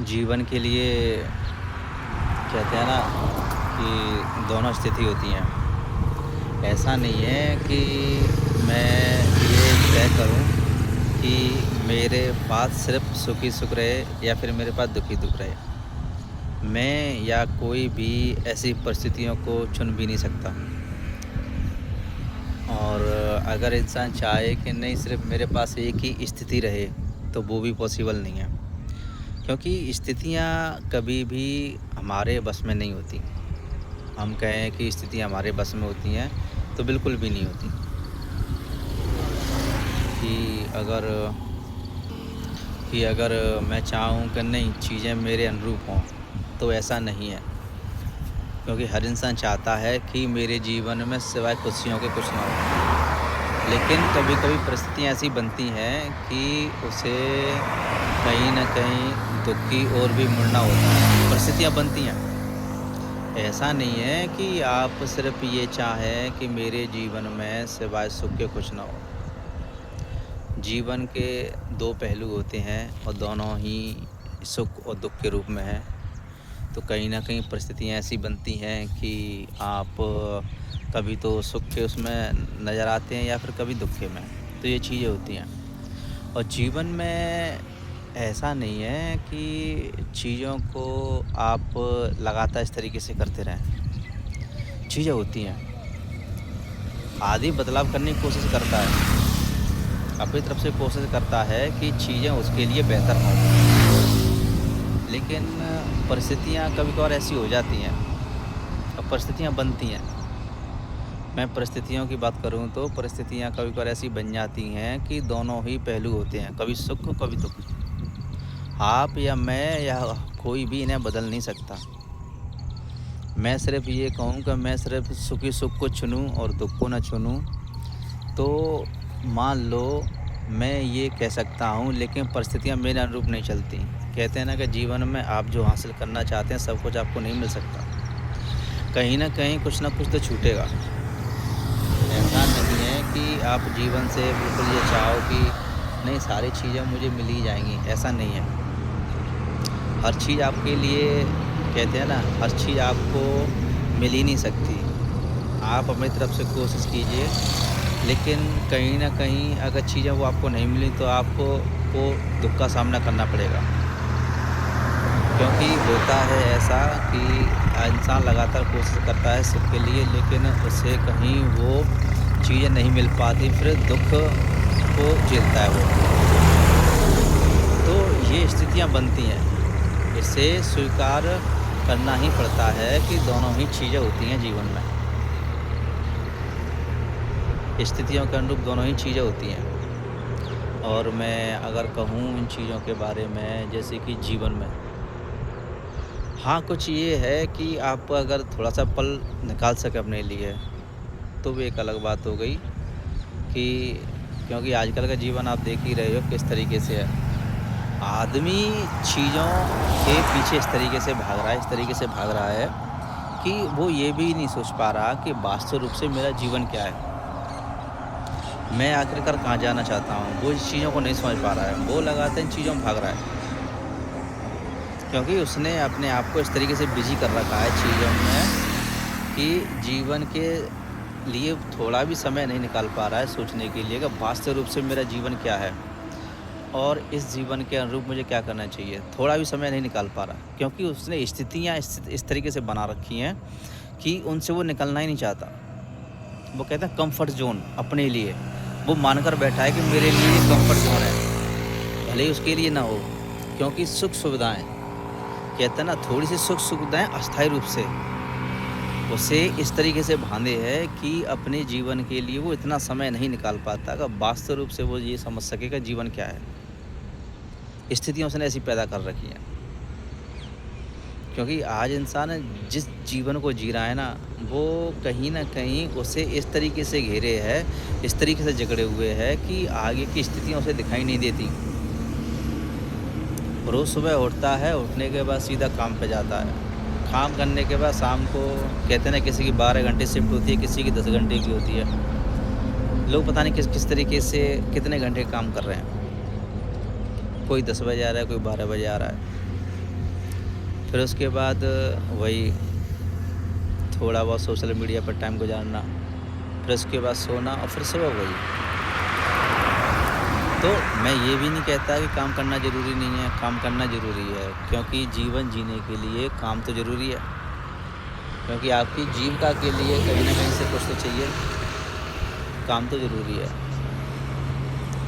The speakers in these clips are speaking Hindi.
जीवन के लिए कहते हैं ना कि दोनों स्थिति होती हैं। ऐसा नहीं है कि मैं ये तय करूं कि मेरे पास सिर्फ़ सुख ही सुख रहे या फिर मेरे पास दुःख ही दुःख रहे। मैं या कोई भी ऐसी परिस्थितियों को चुन भी नहीं सकता। और अगर इंसान चाहे कि नहीं सिर्फ़ मेरे पास एक ही स्थिति रहे, तो वो भी पॉसिबल नहीं है। क्योंकि स्थितियाँ कभी भी हमारे बस में नहीं होती। हम कहें कि स्थितियाँ हमारे बस में होती हैं, तो बिल्कुल भी नहीं होती। कि अगर मैं चाहूँ कि नहीं चीज़ें मेरे अनुरूप हों, तो ऐसा नहीं है। क्योंकि हर इंसान चाहता है कि मेरे जीवन में सिवाय खुशियों के कुछ ना हो। लेकिन कभी-कभी परिस्थितियाँ ऐसी बनती हैं कि उसे कहीं न कहीं दुःख की ओर भी मुड़ना होता है। परिस्थितियाँ बनती हैं। ऐसा नहीं है कि आप सिर्फ़ ये चाहें कि मेरे जीवन में सिवाय सुख के कुछ ना हो। जीवन के 2 पहलू होते हैं और दोनों ही सुख और दुःख के रूप में हैं। तो कहीं न कहीं परिस्थितियाँ ऐसी बनती हैं कि आप कभी तो सुख के उसमें नज़र आते हैं या फिर कभी दुःख के में। तो ये चीज़ें होती हैं। और जीवन में ऐसा नहीं है कि चीज़ों को आप लगातार इस तरीके से करते रहें। चीज़ें होती हैं। आदमी बदलाव करने की कोशिश करता है। अपनी तरफ से कोशिश करता है कि चीज़ें उसके लिए बेहतर हों। लेकिन परिस्थितियाँ कभी-कभार ऐसी हो जाती हैं और परिस्थितियाँ बनती हैं। मैं परिस्थितियों की बात करूँ तो परिस्थितियाँ कभी-कभार ऐसी बन जाती हैं कि दोनों ही पहलू होते हैं, कभी सुख, कभी दुःख। आप या मैं या कोई भी इन्हें बदल नहीं सकता। मैं सिर्फ़ ये कहूँ कि मैं सिर्फ़ सुख ही सुख को चुनूँ और दुःख को ना चुनूँ, तो मान लो मैं ये कह सकता हूँ लेकिन परिस्थितियाँ मेरे अनुरूप नहीं चलती। कहते हैं ना कि जीवन में आप जो हासिल करना चाहते हैं सब कुछ आपको नहीं मिल सकता। कहीं न कहीं कुछ न कुछ तो छूटेगा। ऐसा नहीं है कि आप जीवन से बिल्कुल ये चाहो कि नहीं सारी चीज़ें मुझे मिल ही जाएँगी, ऐसा नहीं है। हर चीज़ आपके लिए कहते हैं ना हर चीज़ आपको मिल ही नहीं सकती। आप अपनी तरफ से कोशिश कीजिए, लेकिन कहीं न कहीं अगर चीज़ें वो आपको नहीं मिली तो आपको को दुःख का सामना करना पड़ेगा। क्योंकि होता है ऐसा कि इंसान लगातार कोशिश करता है सुख के लिए लेकिन उसे कहीं वो चीज़ें नहीं मिल पाती, फिर दुःख को झेलता है वो। तो ये स्थितियाँ बनती हैं। इसे स्वीकार करना ही पड़ता है कि दोनों ही चीज़ें होती हैं जीवन में। स्थितियों के अनुरूप दोनों ही चीज़ें होती हैं। और मैं अगर कहूँ इन चीज़ों के बारे में जैसे कि जीवन में हाँ, कुछ ये है कि आप अगर थोड़ा-सा पल निकाल सकें अपने लिए, तो भी एक अलग बात हो गई कि क्योंकि आजकल का जीवन आप देख ही रहे हो किस तरीके से है। आदमी चीज़ों के पीछे इस तरीके से भाग रहा है इस तरीके से भाग रहा है कि वो ये भी नहीं सोच पा रहा कि वास्तव रूप से मेरा जीवन क्या है? मैं आखिरकार कहाँ जाना चाहता हूँ? वो इस चीज़ों को नहीं समझ पा रहा है। वो लगातार इन चीज़ों में भाग रहा है। क्योंकि उसने अपने आप को इस तरीके से बिज़ी कर रखा है चीज़ों में कि जीवन के लिए थोड़ा भी समय नहीं निकाल पा रहा है सोचने के लिए कि वास्तव रूप से मेरा जीवन क्या है और इस जीवन के अनुरूप मुझे क्या करना चाहिए। थोड़ा भी समय नहीं निकाल पा रहा क्योंकि उसने स्थितियाँ इस तरीके से बना रखी हैं कि उनसे वो निकलना ही नहीं चाहता। वो कहते हैं कम्फ़र्ट ज़ोन अपने लिए, वो मानकर बैठा है कि मेरे लिए ये कम्फ़र्ट ज़ोन है, भले ही उसके लिए ना हो। क्योंकि सुख-सुविधाएँ कहते हैं ना थोड़ी-सी सुख-सुविधाएँ अस्थायी रूप से उसे इस तरीके से बाँधे है कि अपने जीवन के लिए वो इतना समय नहीं निकाल पाता कि वास्तव रूप से वो ये समझ सके कि जीवन क्या है। स्थितियाँ उसने ऐसी पैदा कर रखी हैं। क्योंकि आज इंसान जिस जीवन को जी रहा है ना, वो कहीं न कहीं उसे इस तरीके से घेरे है, इस तरीके से जकड़े हुए है कि आगे की स्थितियाँ उसे दिखाई नहीं देती। रोज़ सुबह उठता है, उठने के बाद सीधा काम पे जाता है। काम करने के बाद शाम को कहते हैं ना किसी की 12 घंटे शिफ्ट होती है, किसी की 10 घंटे की होती है। लोग पता नहीं किस-किस तरीके से कितने घंटे काम कर रहे हैं। कोई 10 बजे आ रहा है, कोई 12 बजे आ रहा है। फिर उसके बाद वही थोड़ा बहुत सोशल मीडिया पर टाइम गुज़ारना, फिर उसके बाद सोना और फिर सुबह वही। तो मैं ये भी नहीं कहता कि काम करना ज़रूरी नहीं है, काम करना ज़रूरी है, क्योंकि जीवन जीने के लिए काम तो ज़रूरी है। क्योंकि आपकी जीविका के लिए कहीं न कहीं से कुछ तो चाहिए, काम तो ज़रूरी है।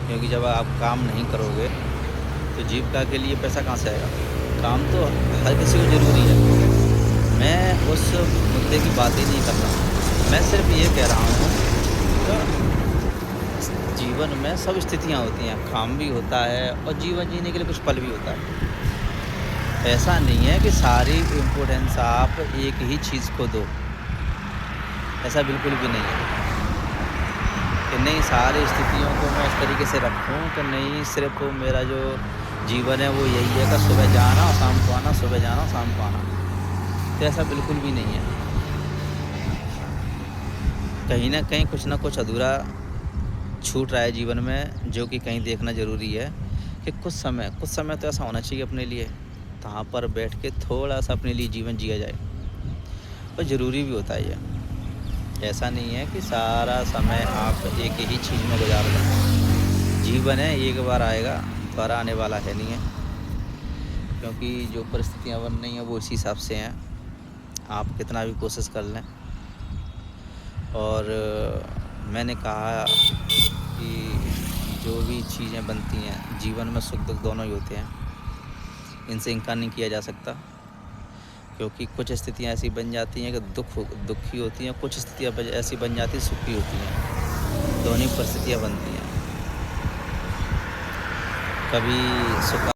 क्योंकि जब आप काम नहीं करोगे, तो जीविका के लिए पैसा कहाँ से आएगा? काम तो हर किसी को ज़रूरी है। मैं उस मुद्दे की बात ही नहीं कर रहा हूँ। मैं सिर्फ़ ये कह रहा हूँ जीवन में सब स्थितियाँ होती हैं, काम भी होता है और जीवन जीने के लिए कुछ पल भी होता है। ऐसा नहीं है कि सारी इम्पोर्टेंस आप एक ही चीज़ को दो, ऐसा बिल्कुल भी नहीं है। कि नहीं सारी स्थितियों को मैं इस तरीके से रखूँ कि नहीं सिर्फ़ मेरा जो जीवन है वो यही है कि सुबह जाना और शाम को आना, सुबह जाना और शाम को आना। तो ऐसा बिल्कुल भी नहीं है। कहीं न कहीं कुछ न कुछ अधूरा छूट रहा है जीवन में, जो कि कहीं देखना ज़रूरी है कि कुछ समय तो ऐसा होना चाहिए अपने लिए, जहाँ पर बैठ के थोड़ा-सा अपने लिए जीवन जिया जाए और ज़रूरी भी होता है ये। ऐसा नहीं है कि सारा समय आप एक ही चीज़ में गुज़ार दें। जीवन है, एक बार आएगा, दोबारा आने वाला है नहीं है, क्योंकि जो परिस्थितियाँ बन रही हैं, वो इसी हिसाब से हैं। आप कितना भी कोशिश कर लें और मैंने कहा कि जो भी चीज़ें बनती हैं, जीवन में सुख-दुःख दोनों ही होते हैं। इनसे इनकार नहीं किया जा सकता, क्योंकि कुछ स्थितियाँ ऐसी बन जाती हैं कि दुखी होती हैं, कुछ स्थितियाँ ऐसी बन जाती हैं सुखी होती हैं। दोनों ही परिस्थितियाँ बनती हैं। कभी सुख